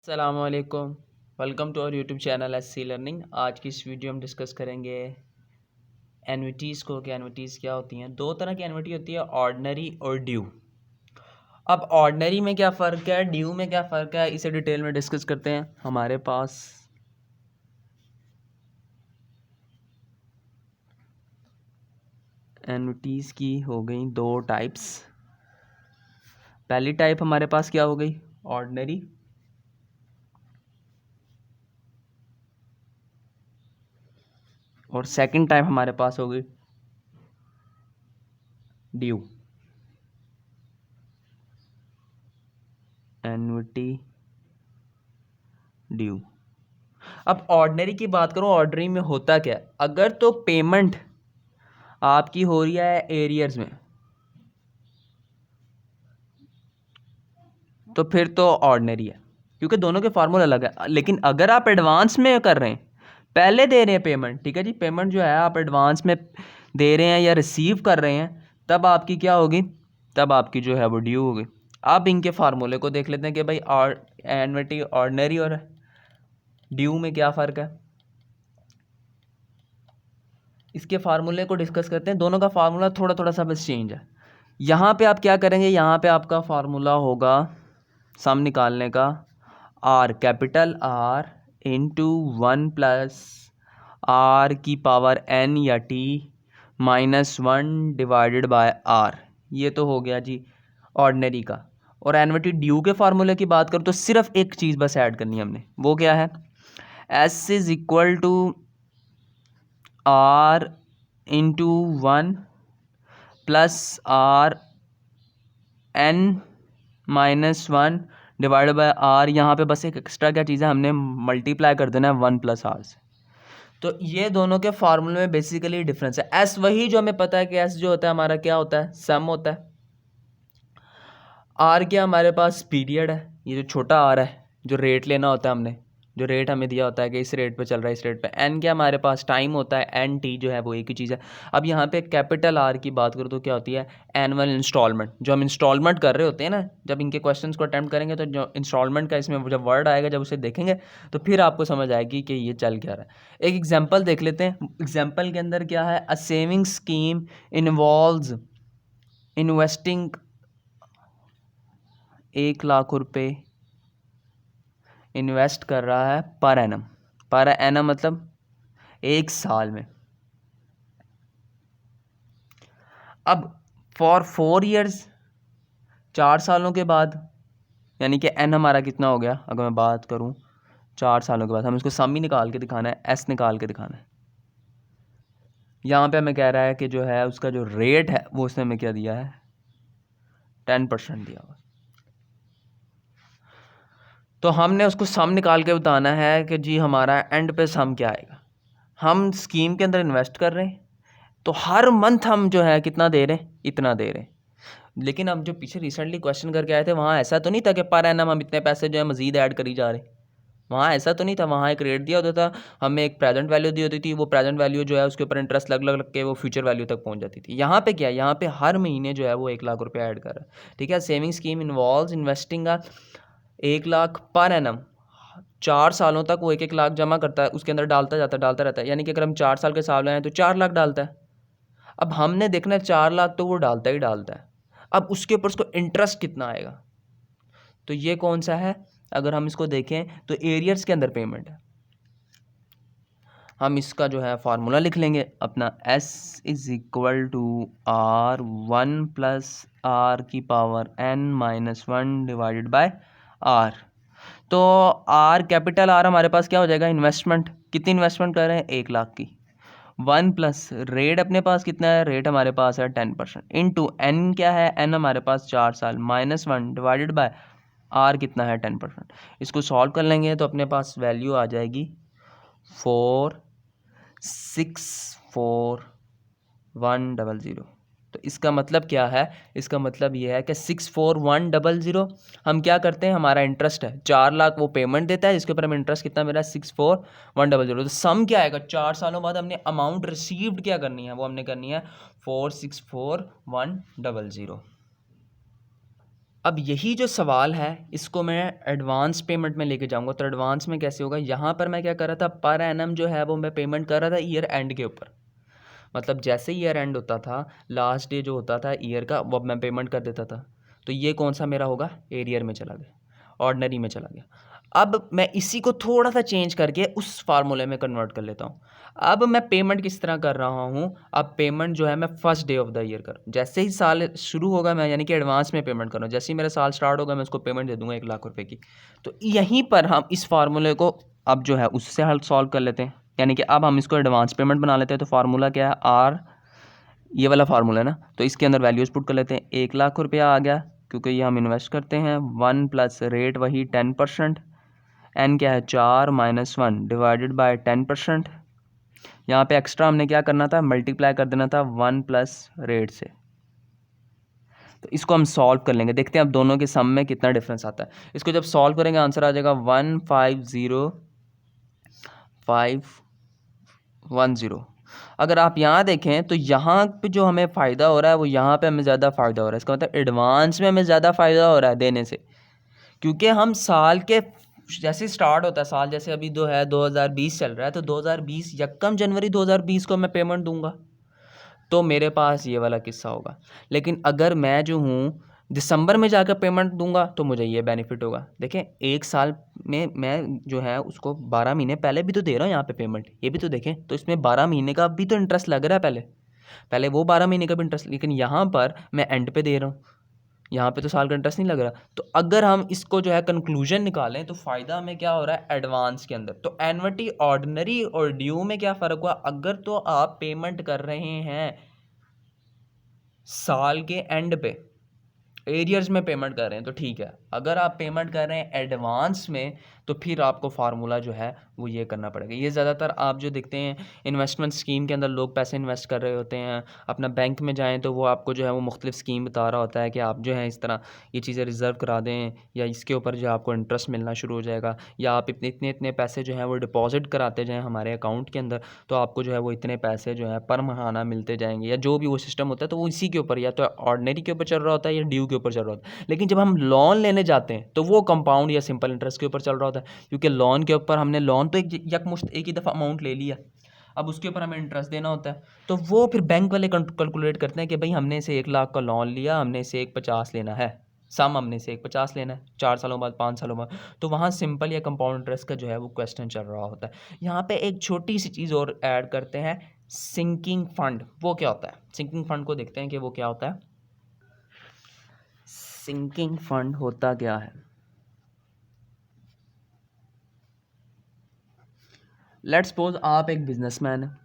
अस्सलामुअलैकुम। Welcome to our YouTube channel SC learning. आज की इस वीडियो में डिस्कस करेंगे एन्युटीज़ को कि एन्युटीज़ क्या होती हैं। दो तरह की एन्युटी होती है, ऑर्डिनरी और ड्यू। अब ऑर्डिनरी में क्या फ़र्क है, ड्यू में क्या फ़र्क है, इसे डिटेल में डिस्कस करते हैं। हमारे पास एन्युटीज़ की हो गई दो टाइप्स। पहली टाइप हमारे पास क्या हो गई, ऑर्डिनरी। और सेकंड टाइप हमारे पास हो गई ड्यू। Annuity due. अब ऑर्डिनरी की बात करूँ, ऑर्डिनरी में होता क्या है, अगर तो पेमेंट आपकी हो रही है एरियर्स में तो फिर तो ऑर्डिनरी है, क्योंकि दोनों के फार्मूला अलग है। लेकिन अगर आप एडवांस में कर रहे हैं, पहले दे रहे हैं पेमेंट, ठीक है जी, पेमेंट जो है आप एडवांस में दे रहे हैं या रिसीव कर रहे हैं, तब आपकी क्या होगी, तब आपकी जो है वो ड्यू होगी। अब इनके फार्मूले को देख लेते हैं कि भाई एन्युटी ऑर्डिनरी और ड्यू में क्या फ़र्क है। इसके फार्मूले को डिस्कस करते हैं। दोनों का फार्मूला थोड़ा थोड़ा सा बस चेंज है। यहाँ पे आप क्या करेंगे, यहाँ पे आपका फार्मूला होगा सम निकालने का, are capital R into 1+r⁻n या t -1 डिवाइडेड बाय r। ये तो हो गया जी ऑर्डिनरी का। और एन्युटी ड्यू के फार्मूले की बात करूँ तो सिर्फ एक चीज़ बस ऐड करनी है हमने, वो क्या है, s is equal to r into 1+r_n-1 divide by r। यहाँ पे बस एक एक्स्ट्रा क्या चीज़ है, हमने मल्टीप्लाई कर देना है 1+r से। तो ये दोनों के फार्मूले में बेसिकली डिफरेंस है। s वही जो हमें पता है कि s जो होता है हमारा क्या होता है, सम होता है। r क्या हमारे पास पीरियड है, ये जो छोटा r है, जो रेट लेना होता है हमने, जो रेट हमें दिया होता है कि इस रेट पे चल रहा है, इस रेट पे। n क्या हमारे पास टाइम होता है, एन टी जो है वो एक ही चीज़ है। अब यहाँ पे कैपिटल R की बात करूँ तो क्या होती है, एनुअल इंस्टॉलमेंट। जो हम इंस्टॉलमेंट कर रहे होते हैं ना, जब इनके क्वेश्चंस को अटैम्प्ट करेंगे तो जो इंस्टॉलमेंट का इसमें जब वर्ड आएगा, जब उसे देखेंगे तो फिर आपको समझ आएगी कि ये चल क्या रहा है। एक एग्जाम्पल देख लेते हैं। एग्जाम्पल के अंदर क्या है, a saving scheme involves investing 1,00,000 रुपये इन्वेस्ट कर रहा है पर एनम। पर एनम मतलब एक साल में। अब फॉर 4 ईयर्स, 4 सालों के बाद, यानी कि एन हमारा कितना हो गया, अगर मैं बात करूं 4 सालों के बाद, हम इसको सम ही निकाल के दिखाना है, एस निकाल के दिखाना है। यहाँ पे हमें कह रहा है कि जो है उसका जो रेट है वो उसने हमें क्या दिया है, 10% दिया हुआ। तो हमने उसको सम निकाल के बताना है कि जी हमारा एंड पे सम क्या आएगा। हम स्कीम के अंदर इन्वेस्ट कर रहे हैं तो हर मंथ हम जो है कितना दे रहे हैं, इतना दे रहे हैं। लेकिन अब जो पीछे रिसेंटली क्वेश्चन करके आए थे, वहाँ ऐसा तो नहीं था कि पर एनम हम इतने पैसे जो है मजीद ऐड करी जा रहे। वहाँ ऐसा तो नहीं था, वहाँ एक रेट दिया होता था, हमें एक प्रेजेंट वैल्यू दी होती थी, वो प्रेजेंट वैल्यू जो है उसके ऊपर इंटरेस्ट लग लग लग के वो फ्यूचर वैल्यू तक पहुँच जाती थी। यहाँ पे क्या है, यहाँ पे हर महीने जो है वो 1,00,000 रुपये ऐड कर रहा है, ठीक है। Saving scheme involves investing 1,00,000 per annum. 4 सालों तक वो 1,00,000 जमा करता है, उसके अंदर डालता रहता है। यानी कि अगर हम 4 साल के हिसाब लें तो 4,00,000 डालता है। अब हमने देखना है 4,00,000 तो वो डालता ही डालता है, अब उसके ऊपर उसको इंटरेस्ट कितना आएगा। तो ये कौन सा है, अगर हम इसको देखें तो एरियर्स के अंदर पेमेंट है। हम इसका जो है फार्मूला लिख लेंगे अपना, s is equal to r1+r⁻n-1 divided by r। तो r कैपिटल R हमारे पास क्या हो जाएगा, इन्वेस्टमेंट। कितनी इन्वेस्टमेंट कर रहे हैं, 1,00,000 की। 1 प्लस रेट अपने पास कितना है, रेट हमारे पास है 10%, इंटू n क्या है, n हमारे पास 4 साल, -1 डिवाइडेड बाय r कितना है 10%। इसको सॉल्व कर लेंगे तो अपने पास वैल्यू आ जाएगी 4,641,000। तो इसका मतलब क्या है, इसका मतलब ये है कि 641,000 हम क्या करते हैं, हमारा इंटरेस्ट है 4,00,000 वो पेमेंट देता है, जिसके ऊपर हमें इंटरेस्ट कितना मिला है 641,000। तो सम क्या आएगा, 4 सालों बाद हमने अमाउंट रिसीव्ड क्या करनी है, वो हमने करनी है 4,641,000। अब यही जो सवाल है इसको मैं एडवांस पेमेंट में लेके जाऊंगा। तो एडवांस में कैसे होगा, यहाँ पर मैं क्या कर रहा था, पर एनम जो है वो मैं पेमेंट कर रहा था ईयर एंड के ऊपर। मतलब जैसे ईयर एंड होता था, लास्ट डे जो होता था ईयर का, वो मैं पेमेंट कर देता था। तो ये कौन सा मेरा होगा, एरियर में चला गया, ऑर्डिनरी में चला गया। अब मैं इसी को थोड़ा सा चेंज करके उस फार्मूले में कन्वर्ट कर लेता हूँ। अब मैं पेमेंट किस तरह कर रहा हूँ, अब पेमेंट जो है मैं first day of the year कर, जैसे ही साल शुरू होगा मैं यानी कि एडवांस में पेमेंट कर रहा हूँ, जैसे ही मेरा साल स्टार्ट होगा मैं उसको पेमेंट दे दूंगा 1,00,000 रुपये की। तो यहीं पर हम इस फार्मूले को अब जो है उससे हल सॉल्व कर लेते हैं, यानी कि अब हम इसको एडवांस पेमेंट बना लेते हैं। तो फार्मूला क्या है, आर, ये वाला फार्मूला है ना, तो इसके अंदर वैल्यूज़ पुट कर लेते हैं। 1,00,000 रुपया आ गया क्योंकि ये हम इन्वेस्ट करते हैं, 1 प्लस रेट वही 10%, एन क्या है 4 माइनस 1 डिवाइडेड बाय 10%। यहाँ पे एक्स्ट्रा हमने क्या करना था, मल्टीप्लाई कर देना था 1 प्लस रेट से। तो इसको हम सॉल्व कर लेंगे, देखते हैं अब दोनों के सम में कितना डिफरेंस आता है। इसको जब सॉल्व करेंगे आंसर आ जाएगा 150,510। अगर आप यहाँ देखें तो यहाँ पे जो हमें फ़ायदा हो रहा है वो यहाँ पे हमें ज़्यादा फ़ायदा हो रहा है। इसका मतलब एडवांस में हमें ज़्यादा फ़ायदा हो रहा है देने से, क्योंकि हम साल के जैसे स्टार्ट होता है साल, जैसे अभी 2020 चल रहा है, तो 2020 यकम जनवरी 2020 को मैं पेमेंट दूंगा, तो मेरे पास ये वाला किस्सा होगा। लेकिन अगर मैं जो हूँ दिसंबर में जाकर पेमेंट दूंगा तो मुझे ये बेनिफिट होगा। देखें, एक साल में मैं जो है उसको 12 महीने पहले भी तो दे रहा हूँ यहाँ पे पेमेंट, ये भी तो देखें, तो इसमें 12 महीने का भी तो इंटरेस्ट लग रहा है पहले पहले वो 12 महीने का भी इंटरेस्ट, लेकिन यहाँ पर मैं एंड पे दे रहा हूँ, यहाँ पे तो साल का इंटरेस्ट नहीं लग रहा। तो अगर हम इसको जो है कंक्लूजन निकालें तो फ़ायदा हमें क्या हो रहा है एडवांस के अंदर। तो एन्युटी, ऑर्डिनरी और ड्यू में क्या फ़र्क हुआ, अगर तो आप पेमेंट कर रहे हैं साल के एंड पे, एरियर्स में पेमेंट कर रहे हैं तो ठीक है। अगर आप पेमेंट कर रहे हैं एडवांस में तो फिर आपको फार्मूला जो है वो ये करना पड़ेगा। ये ज़्यादातर आप जो देखते हैं इन्वेस्टमेंट स्कीम के अंदर लोग पैसे इन्वेस्ट कर रहे होते हैं, अपना बैंक में जाएं तो वो आपको जो है वो मुख्तलिफ स्कीम बता रहा होता है कि आप जो है इस तरह ये चीज़ें रिज़र्व करा दें, या इसके ऊपर जो आपको इंटरेस्ट मिलना शुरू हो जाएगा, या आप इतने इतने इतने पैसे जो हैं वो डिपॉजिट कराते जाएँ हमारे अकाउंट के अंदर, तो आपको जो है वो इतने पैसे जो है पर महीना मिलते जाएंगे, या जो भी वो सिस्टम होता है। तो वो इसी के ऊपर या तो ऑर्डिनरी के ऊपर चल रहा होता है या ड्यू के ऊपर चल रहा होता है। लेकिन जब हम लोन लेने जाते हैं तो वो कंपाउंड या सिंपल इंटरेस्ट के ऊपर चल रहा होता है, क्योंकि लोन के ऊपर हमने लोन तो यकमुश्त एक ही दफ़ा अमाउंट ले लिया, अब उसके ऊपर हमें इंटरेस्ट देना होता है। तो वो फिर बैंक वाले कैलकुलेट करते हैं कि भाई हमने इसे 1,00,000 का लोन लिया, हमने इसे 1,50 लेना है, सम हमने इसे 1,50 लेना है 4 सालों बाद 5 सालों बाद। तो वहाँ सिंपल या कंपाउंड इंटरेस्ट का जो है वो क्वेश्चन चल रहा होता है। यहाँ पे एक छोटी सी चीज़ और ऐड करते हैं, सिंकिंग फंड। वो क्या होता है, सिंकिंग फंड को देखते हैं कि वो क्या होता है। सिंकिंग फंड होता क्या है, लेट्स सपोज आप एक बिजनेसमैन हैं,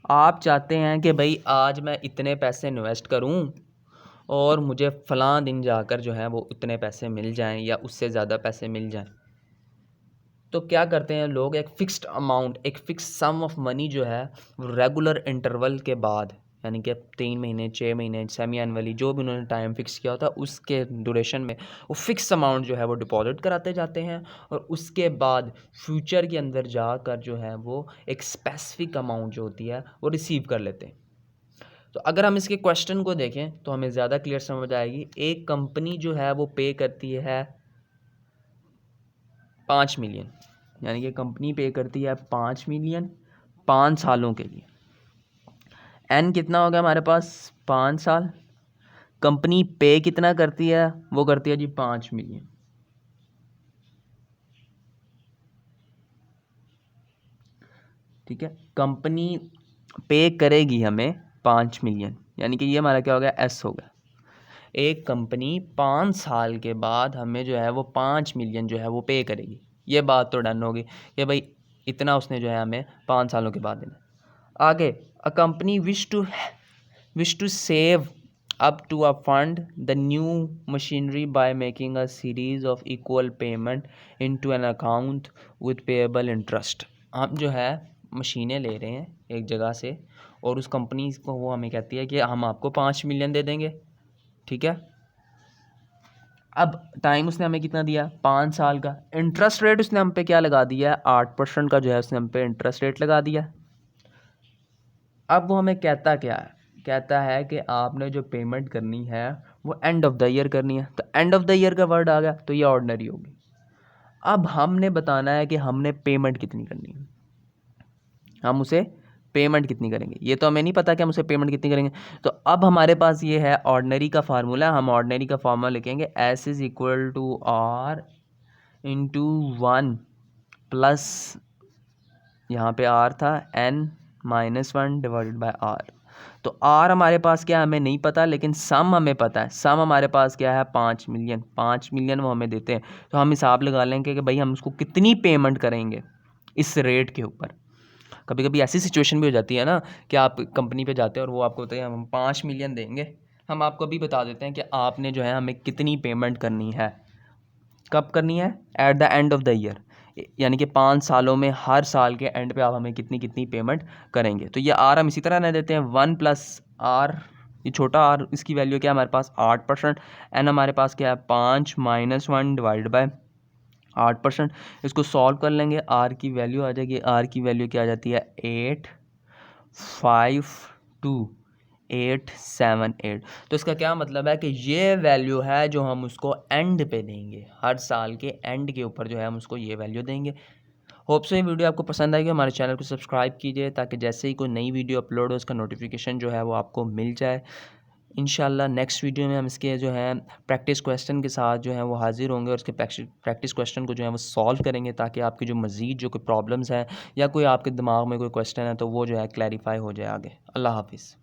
आप चाहते हैं कि भाई आज मैं इतने पैसे इन्वेस्ट करूं और मुझे फ़लाँ दिन जाकर जो है वो उतने पैसे मिल जाएं या उससे ज़्यादा पैसे मिल जाएं। तो क्या करते हैं लोग, एक फ़िक्स्ड अमाउंट, एक फ़िक्स सम ऑफ मनी जो है वो रेगुलर इंटरवल के बाद, यानी कि 3 महीने 6 महीने सेमी एनुअली जो भी उन्होंने टाइम फिक्स किया होता है उसके ड्यूरेशन में वो फ़िक्स अमाउंट जो है वो डिपॉजिट कराते जाते हैं, और उसके बाद फ्यूचर के अंदर जाकर जो है वो एक स्पेसिफिक अमाउंट जो होती है वो रिसीव कर लेते हैं। तो अगर हम इसके क्वेश्चन को देखें तो हमें ज़्यादा क्लियर समझ आएगी। एक कंपनी जो है वो पे करती है 5 मिलियन, यानी कि कंपनी पे करती है 5 मिलियन 5 सालों के लिए। एन कितना हो गया हमारे पास, 5 साल। कंपनी पे कितना करती है, वो करती है जी 5 मिलियन। ठीक है, कंपनी पे करेगी हमें 5 मिलियन, यानी कि ये हमारा क्या हो गया, एस हो गया। एक कंपनी 5 साल के बाद हमें जो है वो 5 मिलियन जो है वो पे करेगी, ये बात तो डन होगी कि भाई इतना उसने जो है हमें 5 सालों के बाद देना। आगे, a company wish to save up to a fund the new machinery by making a series of equal payment into an account with payable interest। हम जो है मशीनें ले रहे हैं एक जगह से, और उस कंपनी को वो हमें कहती है कि हम आपको 5 मिलियन दे देंगे। ठीक है, अब टाइम उसने हमें कितना दिया, 5 साल का। इंटरेस्ट रेट उसने हम पे क्या लगा दिया है, 8% का जो है उसने हम पे इंटरेस्ट रेट लगा दिया। अब वो हमें कहता क्या है, कहता है कि आपने जो पेमेंट करनी है वो एंड ऑफ द ईयर करनी है, तो एंड ऑफ द ईयर का वर्ड आ गया तो ये ऑर्डिनरी होगी। अब हमने बताना है कि हमने पेमेंट कितनी करनी है, हम उसे पेमेंट कितनी करेंगे, ये तो हमें नहीं पता कि हम उसे पेमेंट कितनी करेंगे। तो अब हमारे पास ये है ऑर्डिनरी का फार्मूला, हम ऑर्डिनरी का फार्मूला लिखेंगे S is equal to R into 1 plus यहाँ पे आर था n-1 डिवाइडेड बाय आर। तो आर हमारे पास क्या है हमें नहीं पता, लेकिन सम हमें पता है। सम हमारे पास क्या है 5 मिलियन, 5 मिलियन वो हमें देते हैं। तो हम हिसाब लगा लेंगे कि भाई हम उसको कितनी पेमेंट करेंगे इस रेट के ऊपर। कभी कभी ऐसी सिचुएशन भी हो जाती है ना कि आप कंपनी पे जाते हैं और वो आपको बताते हैं हम 5 मिलियन देंगे, हम आपको अभी बता देते हैं कि आपने जो है हमें कितनी पेमेंट करनी है, कब करनी है, at the end of the year, यानी कि 5 सालों में हर साल के एंड पे आप हमें कितनी कितनी पेमेंट करेंगे। तो ये आर हम इसी तरह न देते हैं 1 प्लस आर, ये छोटा आर, इसकी वैल्यू क्या है हमारे पास 8%, एन हमारे पास क्या है 5 माइनस 1 डिवाइड बाय 8%। इसको सॉल्व कर लेंगे, आर की वैल्यू आ जाएगी, आर की वैल्यू क्या आ जाती है 852,878। तो इसका क्या मतलब है कि ये वैल्यू है जो हम उसको एंड पे देंगे, हर साल के एंड के ऊपर जो है हम उसको ये वैल्यू देंगे। होप सो ये वीडियो आपको पसंद आएगी, हमारे चैनल को सब्सक्राइब कीजिए ताकि जैसे ही कोई नई वीडियो अपलोड हो उसका नोटिफिकेशन जो है वो आपको मिल जाए। इंशाल्लाह नेक्स्ट वीडियो में हम इसके जो है प्रैक्टिस क्वेश्चन के साथ जो है वो हाजिर होंगे और उसके प्रैक्टिस क्वेश्चन को जो है वो सॉल्व करेंगे ताकि आपकी जो मज़ीद जो कोई प्रॉब्लम्स हैं या कोई आपके दिमाग में कोई क्वेश्चन है तो वो जो है क्लैरिफाई हो जाए आगे। अल्लाह हाफिज़।